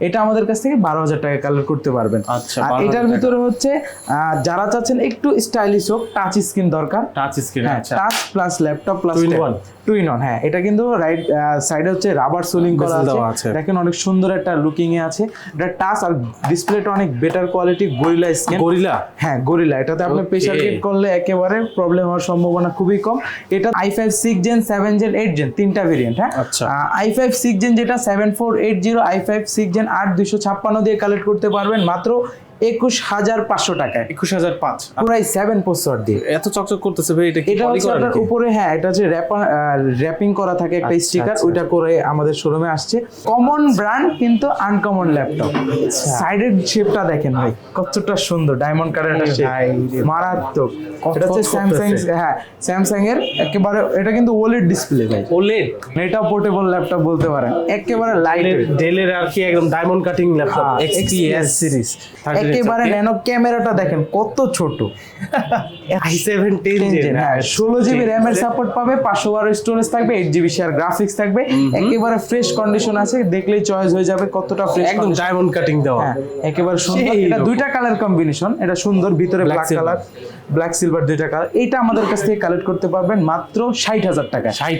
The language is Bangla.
এটা আমাদের কাছ থেকে 12,000 টাকা কালার করতে পারবেন। আচ্ছা, আর 12,000 এটার টাকা। ভিতরে হচ্ছে যারা চাচ্ছেন একটু স্টাইলিশ হোক, টাচ স্ক্রিন দরকার, টাচ স্ক্রিন, হ্যাঁ, আচ্ছা touch plus laptop plus 2-in-1 2-in-1, হ্যাঁ। এটা কিন্তু রাইট সাইডে হচ্ছে রাবার সোলিং করা Bezel দেওয়া আছে। আছে, দেখেন অনেক সুন্দর একটা লুকিং এ আছে। এটা টাচ আর ডিসপ্লেটা অনেক better quality, gorilla screen. Gorilla, হ্যাঁ গরিলা, এটাতে আপনি Okay. প্রেসার হিট করলে একেবারে প্রবলেম হওয়ার সম্ভাবনা খুবই কম। এটা i5 6 জেন 7 জেন 8 জেন তিনটা ভেরিয়েন্ট, হ্যাঁ। আচ্ছা। i5 6 জেন যেটা 7480, i5 6 জেন 8256 দিয়ে কালেক্ট করতে পারবেন মাত্র 21,500 টাকায়, 21,500 পুরাই 7 প্রসেসর দিয়ে। এত চকচক করতেছে ভাই, এটা কি এটা পলি হচ্ছে করা আপনার নাকি? উপরে, হ্যাঁ এটা হচ্ছে র্যাপিং করা থাকে একটা আচ্ছা, স্টিকার, আচ্ছা। ওইটা করে আমাদের শোরুমে আসছে। কমন ব্র্যান্ড কিন্তু আনকমন ল্যাপটপ। সাইডের শেপটা দেখেন ভাই কতটা সুন্দর, ডায়মন্ড কাটের একটা শেপ, ভাই রে। মারাত্মক। কত এটা হচ্ছে কত স্যামসাং, করতেছে। হ্যাঁ স্যামসাং এর একেবারে, এটা কিন্তু ওলেড ডিসপ্লে ভাই, OLED এটা পোর্টেবল ল্যাপটপ বলতে পারেন, একেবারে লাইট, ডেলের আর কি একদম diamond cutting laptop XPS series, একেবারে ন্যানো। ক্যামেরাটা দেখেন কত ছোট, i7 10 জেন, হ্যাঁ 16GB RAM এর সাপোর্ট পাবে, 512 স্টোরেজ থাকবে, 8GB শেয়ার গ্রাফিক্স থাকবে, একেবারে ফ্রেশ কন্ডিশন আছে, দেখলেই চয়েস হয়ে যাবে কতটা ফ্রেশ, একদম ডায়মন্ড কাটিং দেওয়া। হ্যাঁ একেবারে সুন্দর। সেই এটা রকম। দুইটা কালার কম্বিনেশন, এটা সুন্দর, ভিতরে Black black silver। Colour, black silver দুইটা কালার। এইটা আমাদের কাছ থেকে কালেক্ট করতে পারবেন মাত্র 60,000 টাকা। 60